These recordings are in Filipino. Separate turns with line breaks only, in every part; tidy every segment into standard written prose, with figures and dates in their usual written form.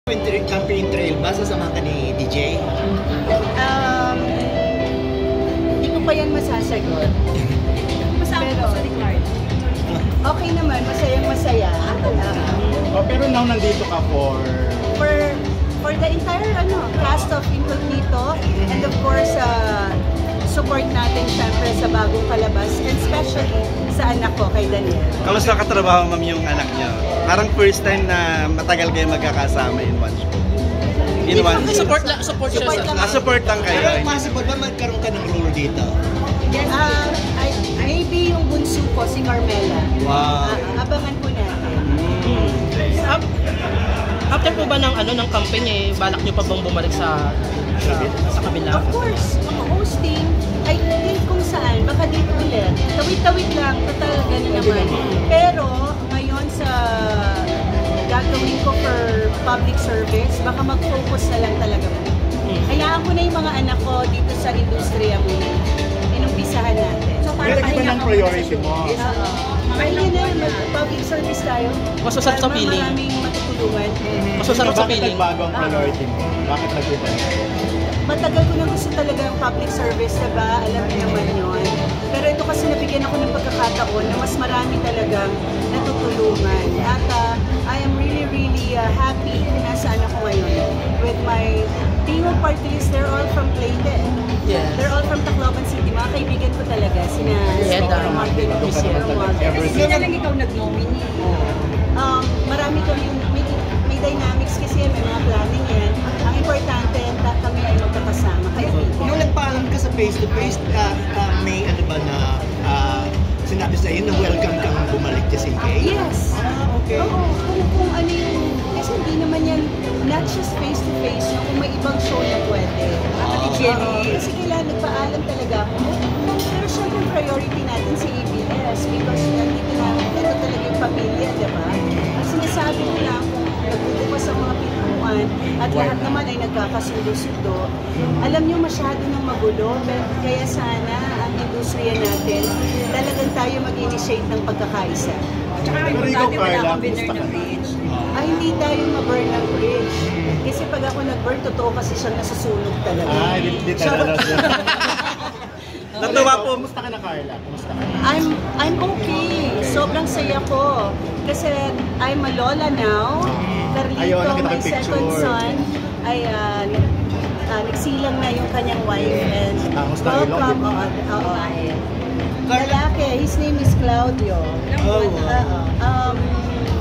Campaign trail ba? Sasama ka ni DJ?
Hindi ko pa yan masasagot.
Masama ko sa Clark.
Okay naman, masayang-masaya.
Pero now nandito ka
For the entire cast of Incognito, and of course, support natin syempre sa bagong palabas, and especially sa anak ko, kay Daniel.
Kamusta katrabaho, ma'am, yung anak niyo? Parang first time na matagal kayo magkakasama in one show. In one show.
Support siya.
Support lang kayo.
Pero possible ba magkaroon ka ng role dito?
Maybe yung bunso ko, si Carmela.
Wow.
Abangan po natin.
After po ba ng campaign balak niyo pa bang bumalik sa kabila?
Of course, hosting, ay kung saan, baka dito ulit. Tawid-tawid lang, total gano'n naman. Pero ngayon sa gagawin ko for public service, baka mag-focus na lang talaga mo. Hayaan ko na yung mga anak ko dito sa industriya mo. Inumpisahan natin.
Pero iba ng priority mo.
Mahinga na, public service tayo.
Mas masarap sa feeling.
Maraming matutulungan.
Mas masarap sa
Bakit
feeling.
nagbago ang priority mo? Bakit nag-iba?
Matagal ko na gusto talaga yung public service, diba? Alam niyo naman yun. Pero ito kasi nabigyan ako ng pagkakataon na mas marami talagang natutulungan. At I am really happy na nasaan ako ngayon. With my team of party list, they're all from Leyte.
Yes.
They're all from Tacloban City. Mga kaibigan ko talaga. Sina Martin,
Hindi na lang ikaw nag-nominate.
Marami kami, may dynamics kasi may mga planning yan. Ang importante, kami ay magkakasama.
Nung nagpaalam ka sa face-to-face, may ano ba na sinabi sa'yo na welcome kang bumalik to CK?
Yes.
Okay.
Oo, kung ano yung, kasi hindi naman yan, not just face-to-face, kung may ibang show na pwede. Kasi kailangan nagpaalam talaga ako. Pero syempre priority natin si ABS because nandito na, ito talaga yung pamilya, diba? Ang sinasabi ko lang kung nagbubukas ang mga pintuan at lahat naman ay nagkakasundo-sundo, alam nyo masyado nang magulo, kaya sana ang industriya natin, talagang tayo mag-initiate ng pagkakaisa.
Tsaka importante wala kang winner ng bridge.
Hindi tayo ma-burn ng bridge. Kasi pag ako nag-burn, totoo kasi siyang nasusunog talaga.
Hindi talaga.
Natuwa po.
Kumusta ka na, Carla? Kumusta ka?
I'm okay. Sobrang saya ko. Kasi I'm a lola now. Carlito, my second son, ay nagsilang na yung kanyang wife. And welcome. Lalaki, his name is Claudio.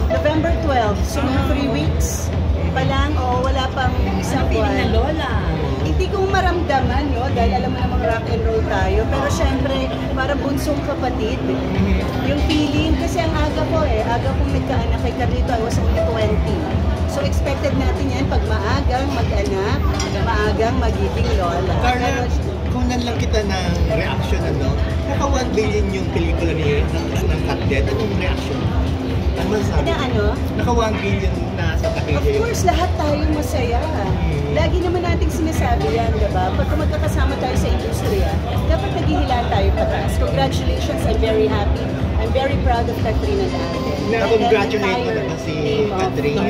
November 12, so 3 weeks pa lang, wala pang isang buwan.
Na lola.
Hindi ko maramdaman, dahil alam mo namang rock and roll tayo. Pero syempre, parang bunsong kapatid. Yung feeling, kasi ang aga kong nagkaanak kay Carlito, I was only 20. So expected natin yan, pag maagang mag-anak, maagang magiging lola.
Carla, kung lang kita ng reaction, naka 1 billion yung pelikula ng Cut Dead, anong reaction? Ano sabi? Naka 1 billion na sa takiya.
Of course, lahat tayo masaya. Lagi naman nating sinasabi yan, diba? Pagka magkakasama tayo sa industriya, dapat naghihilaan tayo pataas. Congratulations, I'm very happy. I'm very proud of Katrina and Alden.
Na-congratulate mo naman si Katrina? Ng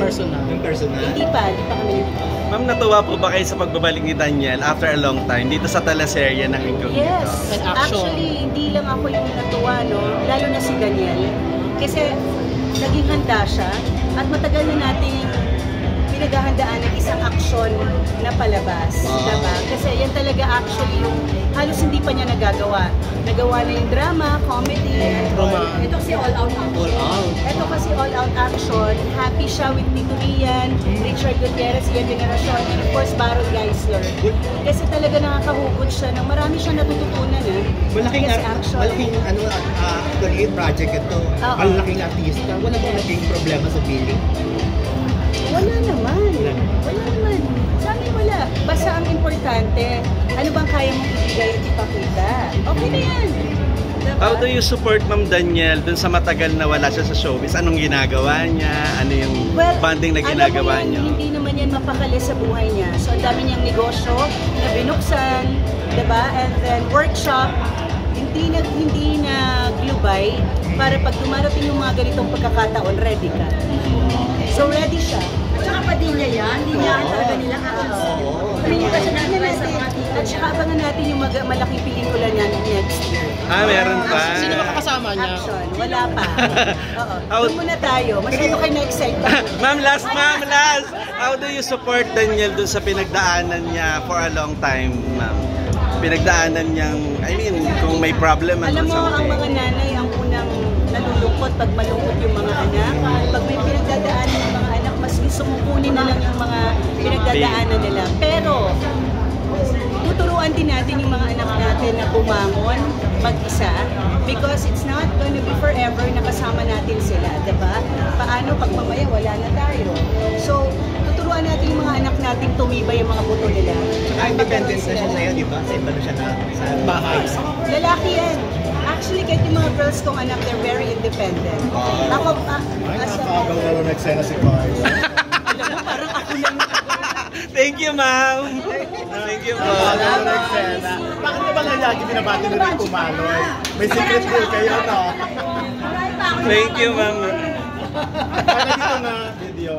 personal?
Hindi pa kami.
Ma'am, natuwa po ba kayo sa pagbabalik ni Daniel after a long time dito sa teleserye ng Incognito?
Yes.
And action.
Actually, hindi lang ako yung natuwa, lalo na si Daniel. Kasi naging handa siya at matagal na nating pinaghahandaan ng isang aksyon na palabas. Diba? Kasi yan talaga actually yung halos hindi pa niya nagagawa. Nagawa na yung drama, comedy, and
Ito kasi all-out action.
All-out.
Ito kasi all-out action. Happy siya with Tito Ian, Richard Gutierrez, Ian Generacion, and of course Baron Geisler. Kasi talaga nakakahugot siya ng marami siyang natututunan.
Malaking actually project ito. Malaking artista. Wala bang naging problema sa billing?
Wala naman. Sa amin wala. Basta ang importante, ano bang kaya mong ibigay at ipakita? Okay na yan. Diba?
How do you support Ma'am Daniel dun sa matagal na wala siya sa showbiz? Anong ginagawa niya? Ano yung bonding na ginagawa niya?
Hindi naman yan mapakali sa buhay niya. So ang dami niyang negosyo na binuksan, diba? And then workshop, hindi na glubay para pag dumarating yung mga ganitong pagkakataon, ready ka. So ready siya.
At saka pa din niya yan, hindi
Saka abangan natin yung malaking pelikula niya next year.
Meron pa.
Sino makakasama niya?
Action, wala pa. Oo. Doon muna tayo. Masyado kayo na-excite ba?
Ma'am, last. How do you support Daniel dun sa pinagdaanan niya for a long time, ma'am? Pinagdaanan niyang, kung may problem
Alam mo, ang mga nanay ang unang nalulungkot pag malungkot yung mga anak. Pag may pinagdadaanan ng mga anak, mas gusto mong kunin na lang yung mga pinagdadaanan nila. Pero, tuturuan din natin yung mga anak natin na bumangon mag-isa because it's not gonna be forever na kasama natin sila, diba? Paano pag mamaya wala na tayo? So, tuturuan natin yung mga anak natin tumibay yung mga buto nila.
Saka independent na siya sa'yo, di ba? Sa iba na siya na sa bahay.
Lalaki yan. Actually, kahit yung mga girls kong anak, they're very independent. Ako,
Ay,
as a
nakakagaw na lang nagsena si Carl.
parang ako lang.
Thank you, ma'am. Thank you po.
Nakakagaw na nagsena. Bakit ba lang lagi binabati na rin kumaloy? May secret deal kayo, no?
Thank you, ma'am.
Para dito na video.